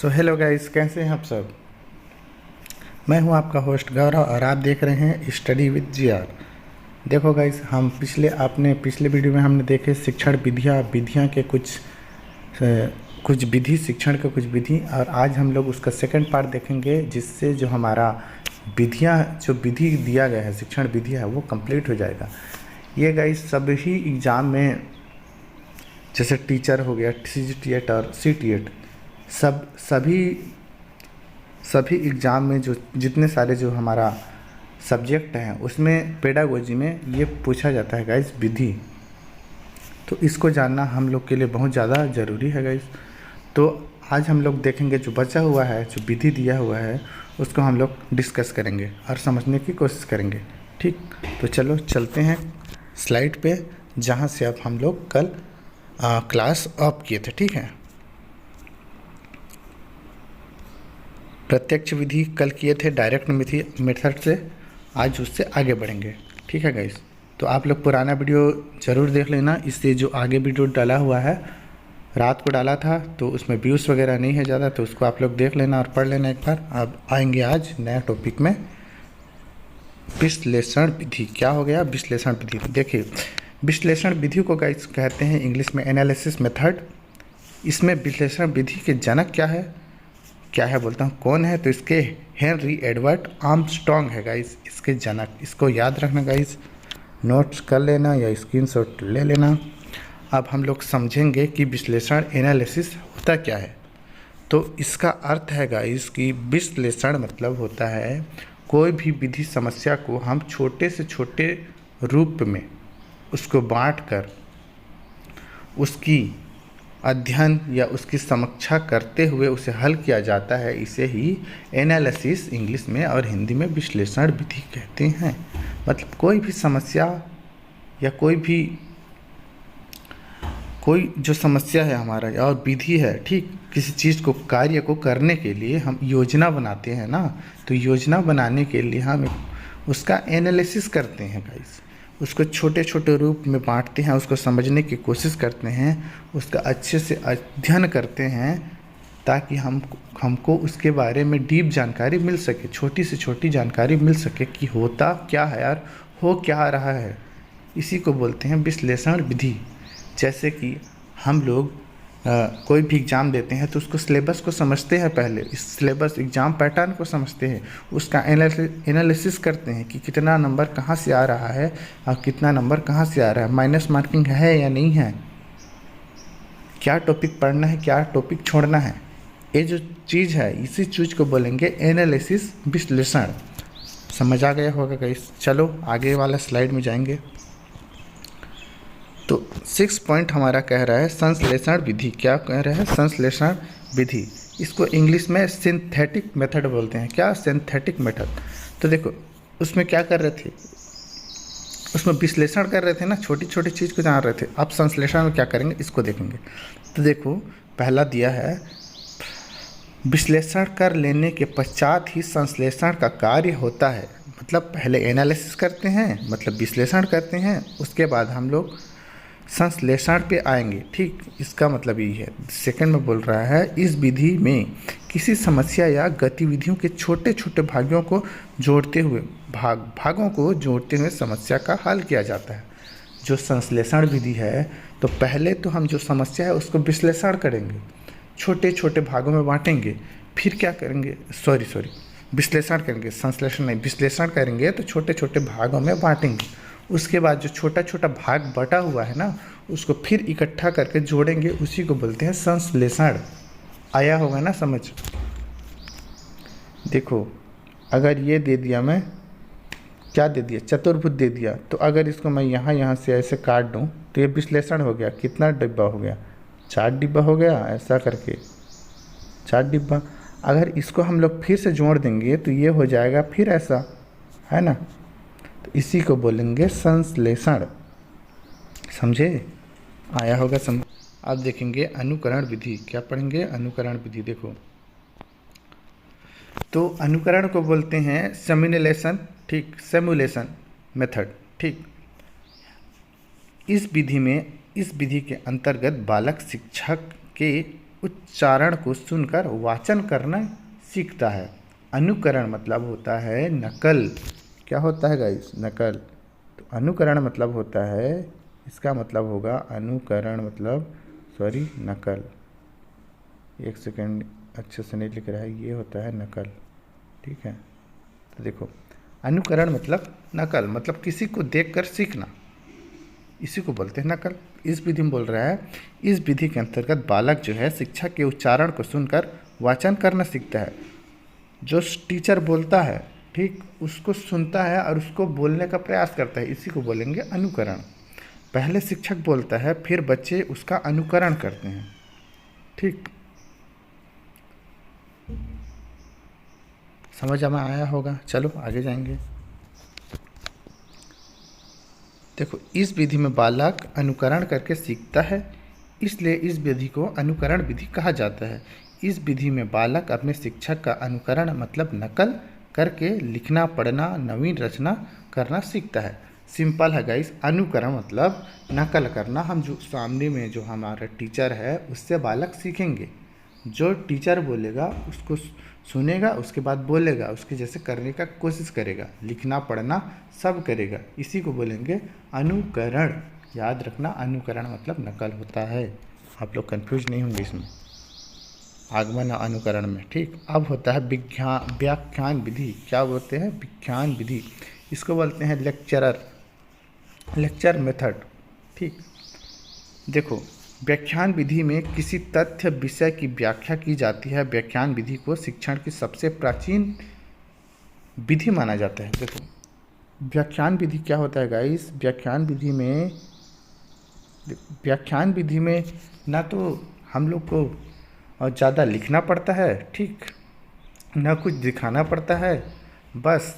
So hello guys, कैसे हैं आप सब। मैं हूं आपका होस्ट गौरव और आप देख रहे हैं स्टडी विद जीआर। देखो गाइस, हम पिछले वीडियो में हमने देखे शिक्षण विधियां के कुछ विधि, शिक्षण के कुछ विधि, और आज हम लोग उसका सेकंड पार्ट देखेंगे, जिससे जो हमारा जो विधि दिया गया है, शिक्षण विधि है, वो कंप्लीट हो जाएगा। ये गाइस सभी एग्ज़ाम में, जैसे टीचर हो गया, CGTET और CTET, सभी एग्ज़ाम में जो जितने सारे जो हमारा सब्जेक्ट हैं, उसमें पेडागोजी में ये पूछा जाता है गाइस, विधि। तो इसको जानना हम लोग के लिए बहुत ज़्यादा ज़रूरी है गाइस। तो आज हम लोग देखेंगे जो बचा हुआ है, जो विधि दिया हुआ है, उसको हम लोग डिस्कस करेंगे और समझने की कोशिश करेंगे। ठीक, तो चलो चलते हैं स्लाइड पे, जहाँ से अब हम लोग कल क्लास ऑफ किए थे। ठीक है, प्रत्यक्ष विधि कल किए थे डायरेक्ट विधि मेथड से, आज उससे आगे बढ़ेंगे। ठीक है गाइस, तो आप लोग पुराना वीडियो ज़रूर देख लेना। इससे जो आगे वीडियो डाला हुआ है, रात को डाला था, तो उसमें व्यूज़ वगैरह नहीं है ज़्यादा, तो उसको आप लोग देख लेना और पढ़ लेना एक बार। अब आएंगे आज नया टॉपिक में, विश्लेषण विधि। क्या हो गया विश्लेषण विधि? देखिए, विश्लेषण विधि को गाइस कहते हैं इंग्लिश में एनालिसिस मेथड। इसमें विश्लेषण विधि के जनक क्या है बोलता हूँ, कौन है? तो इसके हेनरी एडवर्ड आर्मस्ट्रॉन्ग है गाइस इसके जनक। इसको याद रखना गाइस, नोट्स कर लेना या स्क्रीनशॉट ले लेना। अब हम लोग समझेंगे कि विश्लेषण एनालिसिस होता क्या है। तो इसका अर्थ है गाइस कि विश्लेषण मतलब होता है कोई भी विधि समस्या को हम छोटे से छोटे रूप में उसको बांट कर उसकी अध्ययन या उसकी समीक्षा करते हुए उसे हल किया जाता है। इसे ही एनालिसिस इंग्लिश में और हिंदी में विश्लेषण विधि कहते हैं। मतलब कोई भी समस्या या कोई जो समस्या है हमारा और विधि है, ठीक, किसी चीज़ को, कार्य को करने के लिए हम योजना बनाते हैं ना, तो योजना बनाने के लिए हम उसका एनालिसिस करते हैं गाइस। उसको छोटे छोटे रूप में बांटते हैं, उसको समझने की कोशिश करते हैं, उसका अच्छे से अध्ययन करते हैं, ताकि हमको उसके बारे में डीप जानकारी मिल सके, छोटी से छोटी जानकारी मिल सके कि होता क्या है यार, हो क्या रहा है। इसी को बोलते हैं विश्लेषण विधि। जैसे कि हम लोग कोई भी एग्ज़ाम देते हैं तो उसको सिलेबस को समझते हैं, पहले इस सिलेबस एग्ज़ाम पैटर्न को समझते हैं, उसका एनालिसिस करते हैं कि कितना नंबर कहाँ से आ रहा है और कितना नंबर कहाँ से आ रहा है, माइनस मार्किंग है या नहीं है, क्या टॉपिक पढ़ना है, क्या टॉपिक छोड़ना है। ये जो चीज़ है, इसी चीज़ को बोलेंगे एनालिसिस, विश्लेषण। समझ आ गया होगा गाइस। चलो आगे वाला स्लाइड में जाएंगे। तो 6 पॉइंट हमारा कह रहा है संश्लेषण विधि। क्या कह रहा है? संश्लेषण विधि। इसको इंग्लिश में सिंथेटिक मेथड बोलते हैं। क्या? Synthetic method. तो देखो, उसमें क्या कर रहे थे, उसमें विश्लेषण कर रहे थे ना, छोटी छोटी चीज़ को जान रहे थे। अब संश्लेषण में क्या करेंगे, इसको देखेंगे। तो देखो, पहला दिया है, विश्लेषण कर लेने के पश्चात ही संश्लेषण का कार्य होता है। मतलब पहले एनालिसिस करते हैं, मतलब विश्लेषण करते हैं, उसके बाद हम लोग संश्लेषण पे आएंगे। ठीक, इसका मतलब यही है। सेकंड में बोल रहा है, इस विधि में किसी समस्या या गतिविधियों के छोटे छोटे भागों को जोड़ते हुए समस्या का हल किया जाता है। जो संश्लेषण विधि है, तो पहले तो हम जो समस्या है उसको विश्लेषण करेंगे, छोटे छोटे भागों में बांटेंगे, फिर क्या करेंगे, विश्लेषण करेंगे, संश्लेषण नहीं, विश्लेषण करेंगे तो छोटे छोटे भागों में बांटेंगे। उसके बाद जो छोटा छोटा भाग बटा हुआ है ना, उसको फिर इकट्ठा करके जोड़ेंगे, उसी को बोलते हैं संश्लेषण। आया होगा ना समझ? देखो, अगर ये दे दिया, मैं क्या दे दिया, चतुर्भुज दे दिया, तो अगर इसको मैं यहाँ से ऐसे काट दूँ तो ये विश्लेषण हो गया। कितना डिब्बा हो गया? 4 डिब्बा हो गया, ऐसा करके 4 डिब्बा। अगर इसको हम लोग फिर से जोड़ देंगे तो ये हो जाएगा फिर ऐसा, है ना। तो इसी को बोलेंगे संश्लेषण। समझे? आया होगा समझ। अब देखेंगे अनुकरण विधि। क्या पढ़ेंगे? अनुकरण विधि। देखो, तो अनुकरण को बोलते हैं सिमुलेशन। ठीक, सिमुलेशन मेथड। ठीक, इस विधि के अंतर्गत बालक शिक्षक के उच्चारण को सुनकर वाचन करना सीखता है। अनुकरण मतलब होता है नकल। क्या होता है गाइस? नकल। तो अनुकरण मतलब होता है, इसका मतलब होगा अनुकरण मतलब नकल। एक सेकंड, अच्छे से नहीं लिख रहा है, ये होता है नकल, ठीक है। तो देखो, अनुकरण मतलब नकल, मतलब किसी को देखकर सीखना, इसी को बोलते हैं नकल। इस विधि में बोल रहा है, इस विधि के अंतर्गत बालक जो है शिक्षा के उच्चारण को सुनकर वाचन करना सीखता है। जो टीचर बोलता है, ठीक, उसको सुनता है और उसको बोलने का प्रयास करता है, इसी को बोलेंगे अनुकरण। पहले शिक्षक बोलता है, फिर बच्चे उसका अनुकरण करते हैं, ठीक। समझ में आया होगा? चलो आगे जाएंगे। देखो, इस विधि में बालक अनुकरण करके सीखता है, इसलिए इस विधि को अनुकरण विधि कहा जाता है। इस विधि में बालक अपने शिक्षक का अनुकरण मतलब नकल करके लिखना, पढ़ना, नवीन रचना करना सीखता है। सिंपल है गाइस, अनुकरण मतलब नकल करना। हम जो सामने में जो हमारा टीचर है उससे बालक सीखेंगे। जो टीचर बोलेगा उसको सुनेगा, उसके बाद बोलेगा, उसके जैसे करने का कोशिश करेगा, लिखना पढ़ना सब करेगा, इसी को बोलेंगे अनुकरण। याद रखना, अनुकरण मतलब नकल होता है। आप लोग कंफ्यूज नहीं होंगे इसमें, आगमन और अनुकरण में, ठीक। अब होता है व्याख्यान विधि। क्या बोलते हैं? व्याख्यान विधि। इसको बोलते हैं लेक्चर मेथड, ठीक। देखो, व्याख्यान विधि में किसी तथ्य विषय की व्याख्या की जाती है। व्याख्यान विधि को शिक्षण की सबसे प्राचीन विधि माना जाता है। देखो, व्याख्यान विधि क्या होता है गाइस? व्याख्यान विधि में ना तो हम लोग को ज़्यादा लिखना पड़ता है, ठीक, ना कुछ दिखाना पड़ता है। बस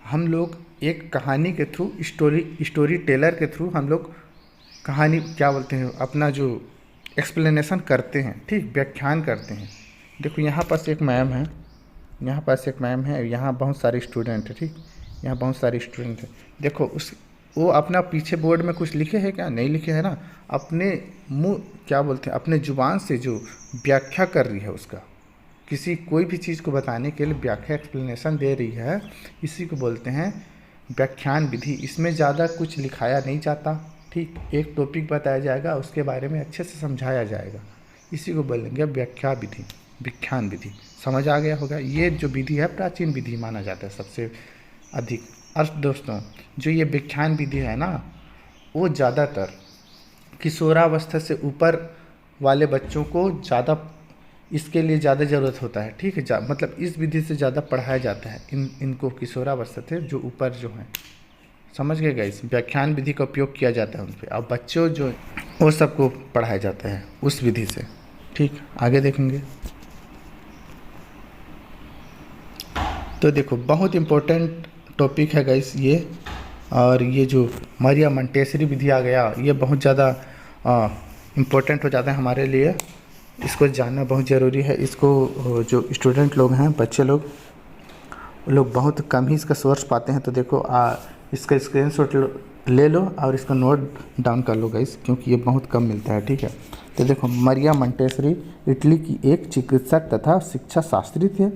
हम लोग एक कहानी के थ्रू, स्टोरी टेलर के थ्रू हम लोग कहानी, क्या बोलते हैं, अपना जो एक्सप्लेनेशन करते हैं, ठीक, व्याख्यान करते हैं। देखो, यहाँ पास एक मैम है, यहाँ बहुत सारे स्टूडेंट हैं, ठीक, यहाँ बहुत सारे स्टूडेंट हैं। देखो, वो अपना पीछे बोर्ड में कुछ लिखे हैं क्या? नहीं लिखे हैं ना। अपने मुँह, क्या बोलते हैं, अपने ज़ुबान से जो व्याख्या कर रही है उसका, कोई भी चीज़ को बताने के लिए व्याख्या, एक्सप्लेनेशन दे रही है, इसी को बोलते हैं व्याख्यान विधि। इसमें ज़्यादा कुछ लिखाया नहीं जाता, ठीक, एक टॉपिक बताया जाएगा, उसके बारे में अच्छे से समझाया जाएगा, इसी को बोलेंगे व्याख्यान विधि। समझ आ गया होगा? ये जो विधि है प्राचीन विधि माना जाता है सबसे अधिक। और दोस्तों, जो ये व्याख्यान विधि है ना, वो ज़्यादातर किशोरावस्था से ऊपर वाले बच्चों को इसके लिए ज़्यादा ज़रूरत होता है, ठीक है। मतलब इस विधि से ज़्यादा पढ़ाया जाता है इनको किशोरावस्था से जो ऊपर जो हैं। समझ गए गाइस? व्याख्यान विधि का उपयोग किया जाता है उन पर, और बच्चों जो वो सबको पढ़ाया जाता है उस विधि से, ठीक। आगे देखेंगे तो देखो, बहुत इम्पोर्टेंट टॉपिक है गाइस ये। और ये जो मरिया मंटेसरी विधि आ गया, ये बहुत ज़्यादा इम्पोर्टेंट हो जाता है हमारे लिए, इसको जानना बहुत ज़रूरी है। इसको जो स्टूडेंट लोग हैं, बच्चे लोग बहुत कम ही इसका सोर्स पाते हैं। तो देखो, इसका स्क्रीनशॉट ले लो और इसका नोट डाउन कर लो गाइस, क्योंकि ये बहुत कम मिलता है, ठीक है। तो देखो, मरिया मंटेसरी इटली की एक चिकित्सक तथा शिक्षा शास्त्री थे,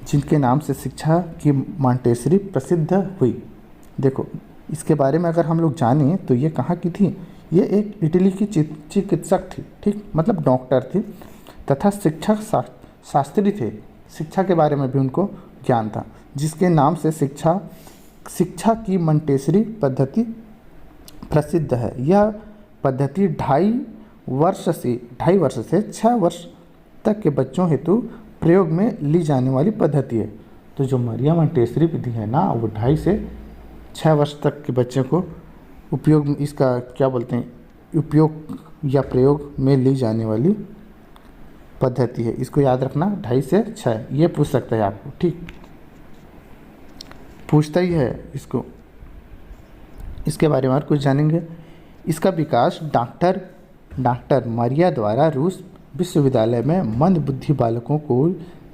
जिनके नाम से शिक्षा की मंटेसरी प्रसिद्ध हुई। देखो, इसके बारे में अगर हम लोग जानें तो ये कहाँ की थी? ये एक इटली की चिकित्सक थी, ठीक, मतलब डॉक्टर थी तथा शिक्षा शास्त्री थे। शिक्षा के बारे में भी उनको ज्ञान था, जिसके नाम से शिक्षा की मंटेसरी पद्धति प्रसिद्ध है। यह पद्धति 2.5 वर्ष से 6 वर्ष तक के बच्चों हेतु प्रयोग में ली जाने वाली पद्धति है। तो जो मरिया मंटेसरी विधि है ना, वो 2.5 से 6 वर्ष तक के बच्चे को उपयोग, इसका क्या बोलते हैं, उपयोग या प्रयोग में ली जाने वाली पद्धति है। इसको याद रखना, 2.5 से 6, ये पूछ सकता है आपको, ठीक, पूछता ही है इसको। इसके बारे में और कुछ जानेंगे। इसका विकास डॉक्टर मरिया द्वारा रूस विश्वविद्यालय में मंद बुद्धि बालकों को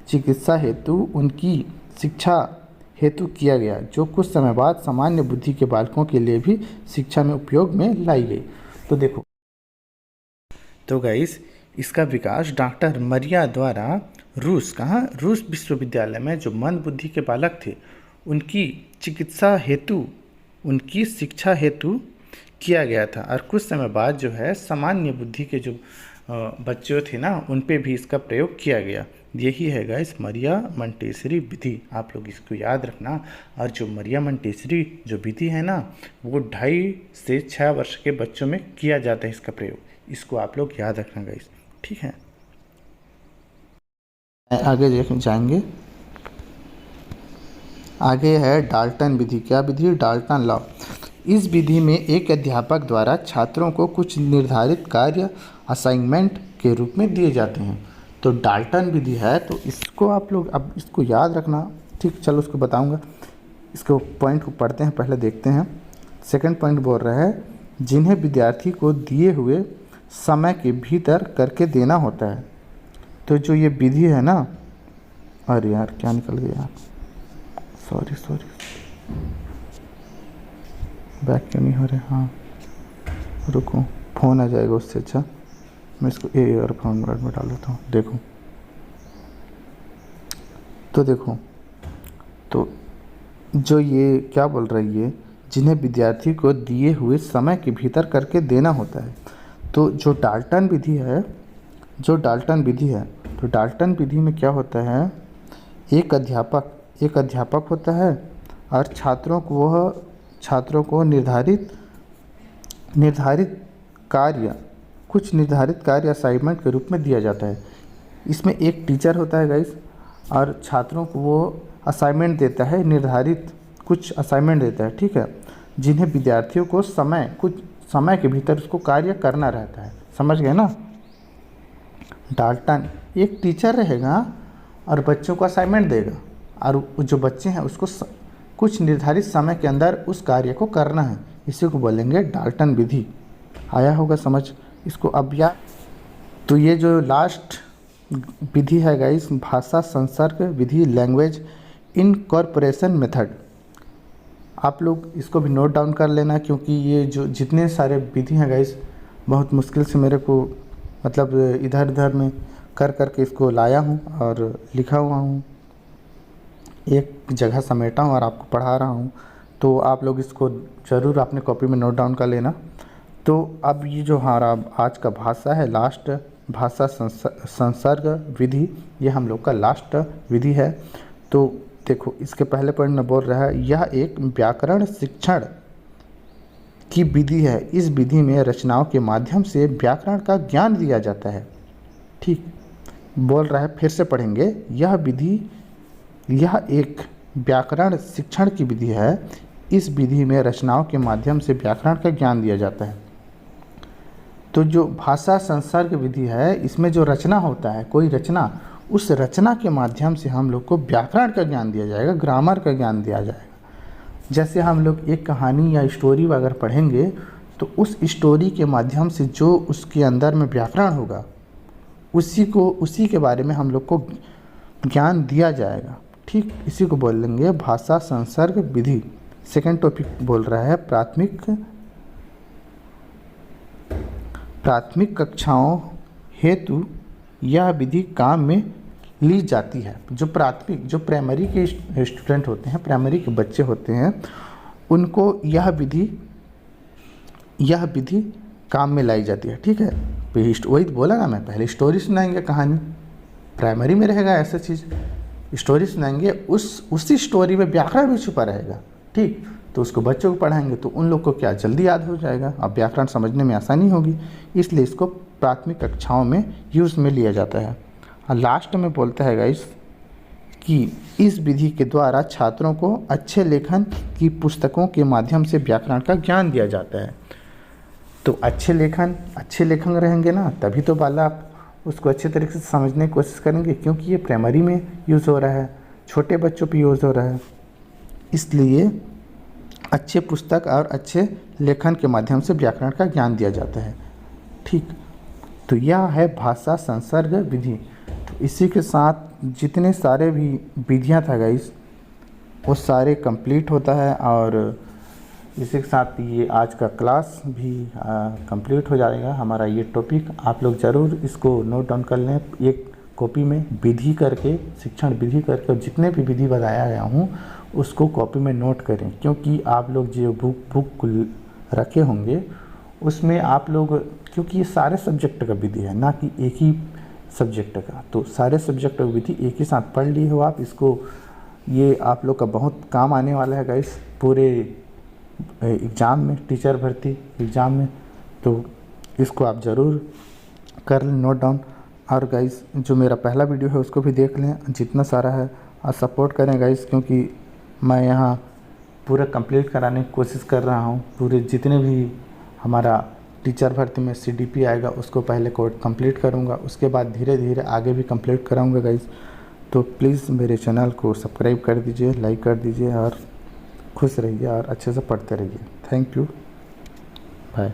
चिकित्सा हेतु उनकी शिक्षा हेतु किया गया, जो कुछ समय बाद सामान्य बुद्धि के बालकों के लिए भी शिक्षा में उपयोग में लाई गई। तो देखो, तो गाइस, इसका विकास डॉक्टर मरिया द्वारा रूस विश्वविद्यालय में जो मंद बुद्धि के बालक थे उनकी चिकित्सा हेतु, उनकी शिक्षा हेतु किया गया था। और कुछ समय बाद जो है सामान्य बुद्धि के जो बच्चे थे ना, उन पे भी इसका प्रयोग किया गया। यही है गाइस मरिया मंटेसरी विधि, आप लोग इसको याद रखना। और जो मरिया मंटेसरी जो विधि है ना, वो 2.5 से 6 वर्ष के बच्चों में किया जाता है इसका प्रयोग, इसको आप लोग याद रखना गाइस, ठीक है। आगे देख जाएंगे, आगे है डाल्टन विधि। क्या विधि? Dalton law. इस विधि में एक अध्यापक द्वारा छात्रों को कुछ निर्धारित कार्य असाइनमेंट के रूप में दिए जाते हैं। तो डाल्टन विधि है, तो इसको आप लोग अब इसको याद रखना, ठीक। चलो उसको बताऊंगा, इसको पॉइंट को पढ़ते हैं, पहले देखते हैं। सेकंड पॉइंट बोल रहा है जिन्हें विद्यार्थी को दिए हुए समय के भीतर करके देना होता है। तो जो ये विधि है ना, अरे यार क्या निकल गया, सॉरी बैक क्यों नहीं हो रहे, हाँ रुको, फ़ोन आ जाएगा उससे अच्छा मैं इसको ईयरफोन मोड में डाल देता हूँ। देखो तो जो ये क्या बोल रही है, जिन्हें विद्यार्थी को दिए हुए समय के भीतर करके देना होता है। तो जो डाल्टन विधि है, तो डाल्टन विधि में क्या होता है, एक अध्यापक होता है और छात्रों को कुछ निर्धारित कार्य असाइनमेंट के रूप में दिया जाता है। इसमें एक टीचर होता है गाइस, और छात्रों को वो असाइनमेंट देता है, निर्धारित कुछ असाइनमेंट देता है, ठीक है, जिन्हें विद्यार्थियों को कुछ समय के भीतर उसको कार्य करना रहता है। समझ गए ना? डाल्टन एक टीचर रहेगा और बच्चों को असाइनमेंट देगा, और जो बच्चे हैं उसको कुछ निर्धारित समय के अंदर उस कार्य को करना है, इसी को बोलेंगे डाल्टन विधि। आया होगा समझ इसको अब यार। तो ये जो लास्ट विधि है गाइस, भाषा संसर्ग विधि, लैंग्वेज इनकॉर्पोरेशन मेथड। आप लोग इसको भी नोट डाउन कर लेना, क्योंकि ये जो जितने सारे विधि हैं गाइस, बहुत मुश्किल से मेरे को मतलब इधर उधर में कर के इसको लाया हूँ और लिखा हुआ हूँ, एक जगह समेटा हूँ और आपको पढ़ा रहा हूँ। तो आप लोग इसको ज़रूर अपने कॉपी में नोट डाउन कर लेना। तो अब ये जो हमारा आज का भाषा है, लास्ट भाषा संसर्ग विधि, ये हम लोग का लास्ट विधि है। तो देखो इसके पहले पॉइंट में बोल रहा है, यह एक व्याकरण शिक्षण की विधि है। इस विधि में रचनाओं के माध्यम से व्याकरण का ज्ञान दिया जाता है, ठीक। बोल रहा है, फिर से पढ़ेंगे, यह एक व्याकरण शिक्षण की विधि है। इस विधि में रचनाओं के माध्यम से व्याकरण का ज्ञान दिया जाता है। तो जो भाषा संसर्ग विधि है, इसमें जो रचना होता है, कोई रचना, उस रचना के माध्यम से हम लोग को व्याकरण का ज्ञान दिया जाएगा, ग्रामर का ज्ञान दिया जाएगा। जैसे हम लोग एक कहानी या स्टोरी अगर पढ़ेंगे तो उस स्टोरी के माध्यम से जो उसके अंदर में व्याकरण होगा, उसी के बारे में हम लोग को ज्ञान दिया जाएगा, ठीक। इसी को बोलेंगे भाषा संसर्ग विधि। सेकंड टॉपिक बोल रहा है प्राथमिक कक्षाओं हेतु यह विधि काम में ली जाती है। जो प्राइमरी के स्टूडेंट होते हैं, प्राइमरी के बच्चे होते हैं, उनको यह विधि काम में लाई जाती है, ठीक है। वही बोला ना मैं, पहले स्टोरी सुनाएंगे, कहानी प्राइमरी में रहेगा ऐसा चीज़, स्टोरी सुनाएंगे, उसी स्टोरी में व्याकरण भी छुपा रहेगा, ठीक। तो उसको बच्चों को पढ़ाएंगे तो उन लोग को क्या जल्दी याद हो जाएगा, अब व्याकरण समझने में आसानी होगी, इसलिए इसको प्राथमिक कक्षाओं में यूज़ में लिया जाता है। और लास्ट में बोलता है गाइस कि इस विधि के द्वारा छात्रों को अच्छे लेखन की पुस्तकों के माध्यम से व्याकरण का ज्ञान दिया जाता है। तो अच्छे लेखन रहेंगे ना, तभी तो बालक उसको अच्छे तरीके से समझने की कोशिश करेंगे, क्योंकि ये प्राइमरी में यूज़ हो रहा है, छोटे बच्चों पे यूज़ हो रहा है, इसलिए अच्छे पुस्तक और अच्छे लेखन के माध्यम से व्याकरण का ज्ञान दिया जाता है, ठीक। तो यह है भाषा संसर्ग विधि। तो इसी के साथ जितने सारे भी विधियाँ था गाइस, वो सारे कंप्लीट होता है। और इसी के साथ ये आज का क्लास भी कंप्लीट हो जाएगा। हमारा ये टॉपिक आप लोग ज़रूर इसको नोट डाउन कर लें, एक कॉपी में विधि करके, शिक्षण विधि करके, और जितने भी विधि बताया गया हूँ उसको कॉपी में नोट करें, क्योंकि आप लोग जो बुक रखे होंगे उसमें आप लोग, क्योंकि ये सारे सब्जेक्ट का विधि है, ना कि एक ही सब्जेक्ट का, तो सारे सब्जेक्ट का विधि एक ही साथ पढ़ लिए हो आप इसको। ये आप लोग का बहुत काम आने वाला है गाइस पूरे एग्ज़ाम में, टीचर भर्ती एग्ज़ाम में, तो इसको आप ज़रूर कर लें नोट डाउन। और गाइस जो मेरा पहला वीडियो है उसको भी देख लें, जितना सारा है, और सपोर्ट करें गाइस, क्योंकि मैं यहाँ पूरा कंप्लीट कराने की कोशिश कर रहा हूँ। पूरे जितने भी हमारा टीचर भर्ती में CDP आएगा उसको पहले कोर्स कंप्लीट करूँगा, उसके बाद धीरे धीरे आगे भी कंप्लीट कराऊँगा गाइस। तो प्लीज़ मेरे चैनल को सब्सक्राइब कर दीजिए, लाइक कर दीजिए, और खुश रहिए और अच्छे से पढ़ते रहिए। Thank you, bye.